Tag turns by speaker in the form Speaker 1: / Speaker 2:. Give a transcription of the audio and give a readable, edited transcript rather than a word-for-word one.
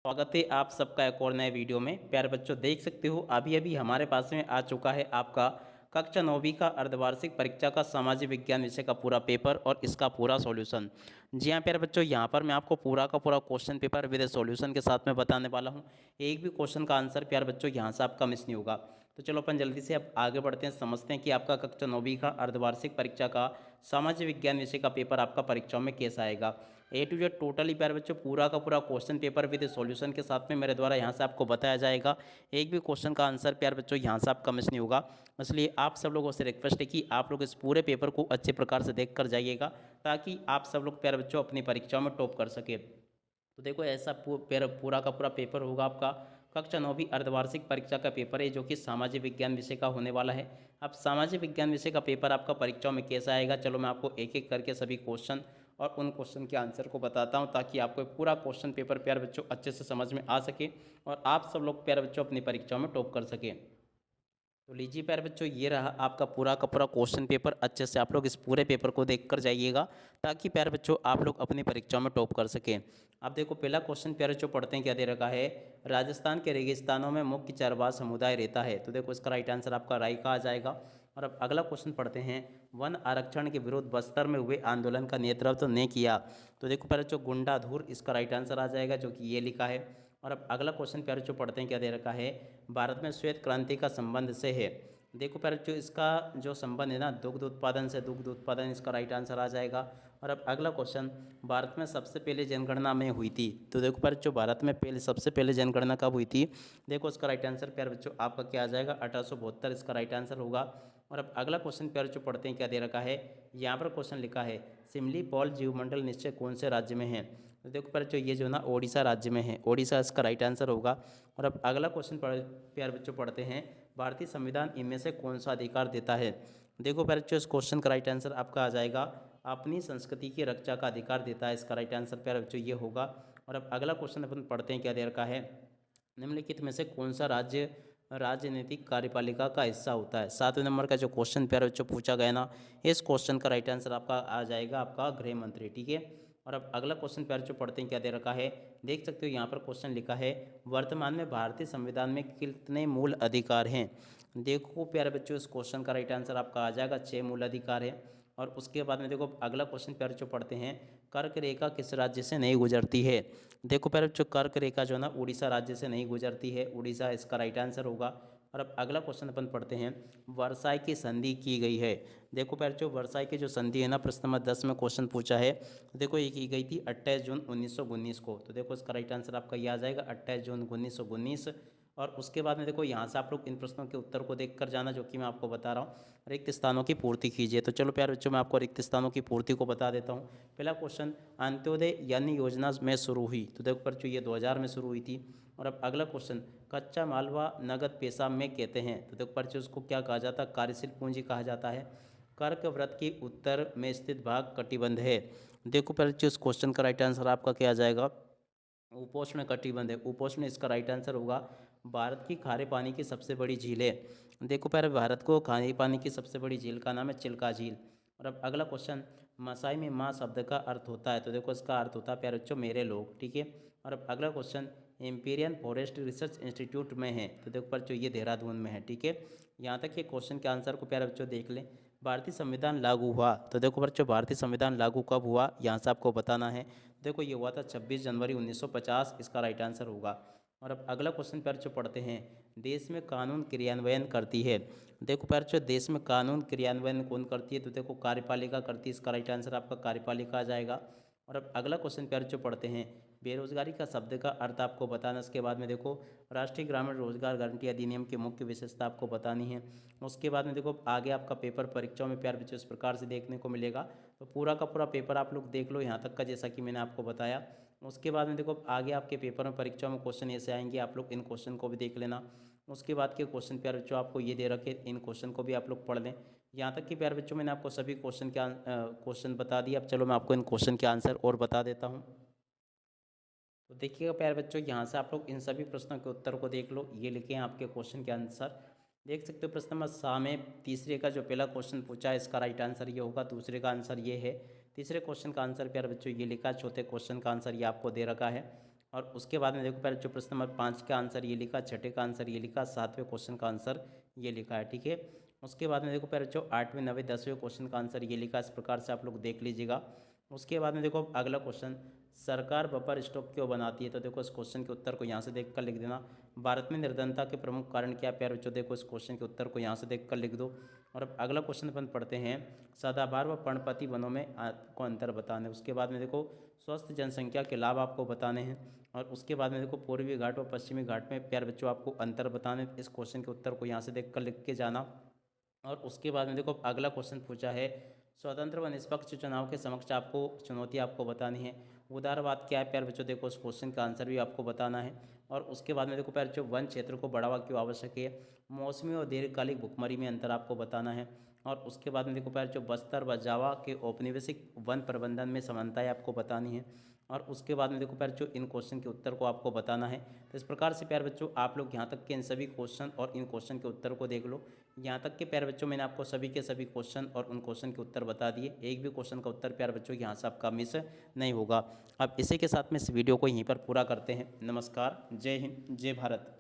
Speaker 1: स्वागत है आप सबका एक और नए वीडियो में। प्यारे बच्चों, देख सकते हो अभी अभी हमारे पास में आ चुका है आपका कक्षा 9वीं का अर्धवार्षिक परीक्षा का सामाजिक विज्ञान विषय का पूरा पेपर और इसका पूरा सॉल्यूशन। जी हाँ प्यारे बच्चों, यहाँ पर मैं आपको पूरा का पूरा क्वेश्चन पेपर विद सॉल्यूशन के साथ में बताने वाला हूँ। एक भी क्वेश्चन का आंसर प्यारे बच्चों यहाँ से आपका मिस नहीं होगा। तो चलो अपन जल्दी से अब आगे बढ़ते हैं, समझते हैं कि आपका कक्षा 9वीं का अर्धवार्षिक परीक्षा का सामाजिक विज्ञान विषय का पेपर आपका परीक्षाओं में कैसा आएगा। ए टू जेड टोटली प्यारे बच्चों पूरा का पूरा क्वेश्चन पेपर विद सॉल्यूशन के साथ में मेरे द्वारा यहाँ से आपको बताया जाएगा। एक भी क्वेश्चन का आंसर प्यारे बच्चों यहाँ से आपका मिस नहीं होगा। इसलिए आप सब लोगों से रिक्वेस्ट है कि आप लोग इस पूरे पेपर को अच्छे प्रकार से देख कर जाइएगा, ताकि आप सब लोग प्यारे बच्चों अपनी परीक्षाओं में टॉप कर सके। तो देखो ऐसा पूरा का पूरा पेपर होगा आपका कक्षा 9वीं अर्धवार्षिक परीक्षा का पेपर है, जो कि सामाजिक विज्ञान विषय का होने वाला है। अब सामाजिक विज्ञान विषय का पेपर आपका परीक्षाओं में कैसा आएगा, चलो मैं आपको एक एक करके सभी क्वेश्चन और उन क्वेश्चन के आंसर को बताता हूं, ताकि आपको पूरा क्वेश्चन पेपर प्यारे बच्चों अच्छे से समझ में आ सके और आप सब लोग प्यारे बच्चों अपनी परीक्षाओं में टॉप कर सके। तो लीजिए प्यारे बच्चों, ये रहा आपका पूरा का पूरा क्वेश्चन पेपर। अच्छे से आप लोग इस पूरे पेपर को देख कर जाइएगा, ताकि प्यारे बच्चों आप लोग अपनी परीक्षाओं में टॉप कर सकें। अब देखो पहला क्वेश्चन प्यारे बच्चों पढ़ते हैं, क्या दे रखा है। राजस्थान के रेगिस्तानों में मुख्य चरवाहा समुदाय रहता है। तो देखो इसका राइट आंसर आपका राई का आ जाएगा। और अब अगला क्वेश्चन पढ़ते हैं, वन आरक्षण के विरुद्ध बस्तर में हुए आंदोलन का नेतृत्व ने किया। तो देखो प्यारे बच्चों गुंडाधुर इसका राइट आंसर आ जाएगा, जो कि ये लिखा है। और अब अगला क्वेश्चन प्यारे बच्चों पढ़ते हैं, क्या दे रखा है। भारत में श्वेत क्रांति का संबंध से है। देखो प्यारे बच्चों इसका जो संबंध है ना, दुग्ध उत्पादन से, दुग्ध उत्पादन इसका राइट आंसर आ जाएगा। और अब अगला क्वेश्चन, भारत में सबसे पहले जनगणना में हुई थी। तो देखो प्यारे बच्चों भारत में सबसे पहले जनगणना कब हुई थी। देखो इसका राइट आंसर प्यारे बच्चों आपका क्या आ जाएगा, 1872 इसका राइट आंसर होगा। और अब अगला क्वेश्चन प्यारे बच्चों पढ़ते हैं, क्या दे रखा है। यहाँ पर क्वेश्चन लिखा है, सिमली पॉल जीवमंडल निश्चय कौन से राज्य में है। तो देखो प्यारे बच्चों ये जो ना ओडिशा राज्य में है, ओडिशा इसका राइट आंसर होगा। और अब अगला क्वेश्चन प्यारे बच्चों पढ़ते हैं, भारतीय संविधान इनमें से कौन सा अधिकार देता है। देखो प्यारे बच्चों इस क्वेश्चन का राइट आंसर आपका आ जाएगा, अपनी संस्कृति की रक्षा का अधिकार देता है। इसका राइट आंसर प्यारे बच्चों ये होगा। और अब अगला क्वेश्चन अपन पढ़ते हैं, क्या दे रखा है। निम्नलिखित में से कौन सा राज्य राजनीतिक कार्यपालिका का हिस्सा होता है। 7वें नंबर का जो क्वेश्चन प्यारे बच्चों पूछा गया ना, इस क्वेश्चन का राइट आंसर आपका आ जाएगा आपका गृह मंत्री। ठीक है। और अब अगला क्वेश्चन प्यारे बच्चों पढ़ते हैं, क्या दे रखा है। देख सकते हो यहाँ पर क्वेश्चन लिखा है, वर्तमान में भारतीय संविधान में कितने मूल अधिकार हैं। देखो प्यारे बच्चों इस क्वेश्चन का राइट आंसर आपका आ जाएगा 6 मूल अधिकार है। और उसके बाद में देखो अगला क्वेश्चन प्यारे बच्चों पढ़ते हैं, कर्क रेखा किस राज्य से नहीं गुजरती है। देखो प्यारे बच्चों कर्क रेखा जो है ना उड़ीसा राज्य से नहीं गुजरती है, उड़ीसा इसका राइट आंसर होगा। और अब अगला क्वेश्चन अपन पढ़ते हैं, वर्साई की संधि की गई है। देखो प्यारे बच्चों वर्साई की जो संधि है ना, प्रश्न नंबर 10 में क्वेश्चन पूछा है। देखो ये की गई थी 28 जून 1919 को। तो देखो इसका राइट आंसर आपका ये आ जाएगा 28 जून 1919। और उसके बाद में देखो यहाँ से आप लोग इन प्रश्नों के उत्तर को देख कर जाना, जो कि मैं आपको बता रहा हूँ। रिक्त स्थानों की पूर्ति कीजिए। तो चलो प्यारे बच्चों मैं आपको रिक्त स्थानों की पूर्ति को बता देता हूँ। पहला क्वेश्चन, अंत्योदय यानी योजना में शुरू हुई। तो देखो बच्चों ये 2000 में शुरू हुई थी। और अब अगला क्वेश्चन, कच्चा मालवा नगद पैसा में कहते हैं। तो देखो बच्चों उसको क्या कहा जाता है, कार्यशील पूंजी कहा जाता है। कर्क व्रत के उत्तर में स्थित भाग कटिबंध है। देखो बच्चों इस क्वेश्चन का राइट आंसर आपका क्या आ जाएगा, उपोष्ण कटिबंध है, उपोष्ण इसका राइट आंसर होगा। भारत की खारे पानी की सबसे बड़ी झील है। देखो प्यारे भारत को खारे पानी की सबसे बड़ी झील का नाम है चिल्का झील। और अब अगला क्वेश्चन, मसाई में माँ शब्द का अर्थ होता है। तो देखो इसका अर्थ होता है प्यारे बच्चों मेरे लोग। ठीक है। और अब अगला question, empyrean forest research institute में है। तो देखो बच्चों ये देहरादून में है। ठीक है। यहाँ तक ये क्वेश्चन के आंसर को प्यारे बच्चों देख लें। भारतीय संविधान लागू हुआ। तो देखो बच्चों भारतीय संविधान लागू कब हुआ, यहाँ से आपको बताना है। देखो ये हुआ था 26 जनवरी 1950, इसका राइट आंसर होगा। और अब अगला क्वेश्चन प्यारे बच्चों पढ़ते हैं, देश में कानून क्रियान्वयन करती है। देखो प्यारे बच्चों देश में कानून क्रियान्वयन कौन करती है। तो देखो कार्यपालिका करती है, इसका राइट आंसर आपका कार्यपालिका आ जाएगा। और अब अगला क्वेश्चन प्यारे बच्चों पढ़ते हैं, बेरोजगारी का शब्द का अर्थ आपको बताना। इसके बाद में देखो राष्ट्रीय ग्रामीण रोजगार गारंटी अधिनियम की मुख्य विशेषता आपको बतानी है। उसके बाद में देखो आगे आपका पेपर परीक्षाओं में प्यारे बच्चों इस प्रकार से देखने को मिलेगा। तो पूरा का पूरा पेपर आप लोग देख लो यहाँ तक का, जैसा कि मैंने आपको बताया। उसके बाद में देखो आगे आपके पेपर में परीक्षाओं में क्वेश्चन ऐसे आएंगे, आप लोग इन क्वेश्चन को भी देख लेना। उसके बाद के क्वेश्चन प्यारे बच्चों आपको ये दे रखे, इन क्वेश्चन को भी आप लोग पढ़ लें। यहाँ तक कि प्यारे बच्चों मैंने आपको सभी क्वेश्चन बता दिए। अब चलो मैं आपको इन क्वेश्चन के आंसर और बता देता हूँ। तो देखिएगा प्यारे बच्चों यहाँ से आप लोग इन सभी प्रश्नों के उत्तर को देख लो। ये लिखे हैं आपके क्वेश्चन के आंसर, देख सकते हो। प्रश्न नंबर सा में तीसरे का जो पहला क्वेश्चन पूछा है, इसका राइट आंसर ये होगा। दूसरे का आंसर ये है। तीसरे क्वेश्चन का आंसर प्यारे बच्चों ये लिखा है। चौथे क्वेश्चन का आंसर ये आपको दे रखा है। और उसके बाद में देखो पहले जो प्रश्न नंबर 5 का आंसर ये लिखा, छठे का आंसर ये लिखा, 7वें क्वेश्चन का आंसर ये लिखा है, ठीक है। उसके बाद में देखो पहले जो 8वें 9वें 10वें क्वेश्चन का आंसर ये लिखा, इस प्रकार से आप लोग देख लीजिएगा। उसके बाद में देखो अगला क्वेश्चन, सरकार बफर स्टॉक क्यों बनाती है? तो देखो इस क्वेश्चन के उत्तर को यहाँ से देख कर लिख देना। भारत में निर्धनता के प्रमुख कारण क्या है प्यारे बच्चों? देखो इस क्वेश्चन के उत्तर को यहाँ से देख कर लिख दो। और अब अगला क्वेश्चन अपन पढ़ते हैं, सदाबहार व पर्णपाती वनों में को अंतर बताने। उसके बाद में देखो स्वस्थ जनसंख्या के लाभ आपको बताने हैं। और उसके बाद में देखो पूर्वी घाट व पश्चिमी घाट में प्यारे बच्चों आपको अंतर बताने। इस क्वेश्चन के उत्तर को यहाँ से देख कर लिख के जाना। और उसके बाद में देखो अगला क्वेश्चन पूछा है, स्वतंत्र व निष्पक्ष चुनाव के समक्ष आपको चुनौती आपको बतानी है। उदारवाद क्या है प्यारे बच्चों? देखो उस क्वेश्चन का आंसर भी आपको बताना है। और उसके बाद में देखो प्यारे बच्चों वन क्षेत्र को बढ़ावा क्यों आवश्यक है। मौसमी और दीर्घकालिक भुखमरी में अंतर आपको बताना है। और उसके बाद में देखो प्यारे बच्चों बस्तर व जावा के औपनिवेशिक वन प्रबंधन में समानताएं आपको बतानी है। और उसके बाद में देखो प्यारे बच्चों इन क्वेश्चन के उत्तर को आपको बताना है। तो इस प्रकार से प्यारे बच्चों आप लोग यहाँ तक के इन सभी क्वेश्चन और इन क्वेश्चन के उत्तर को देख लो। यहाँ तक के प्यारे बच्चों मैंने आपको सभी के सभी क्वेश्चन और उन क्वेश्चन के उत्तर बता दिए। एक भी क्वेश्चन का उत्तर प्यारे बच्चों यहाँ से आपका मिस नहीं होगा। अब इसी के साथ में इस वीडियो को यहीं पर पूरा करते हैं। नमस्कार, जय हिंद, जय भारत।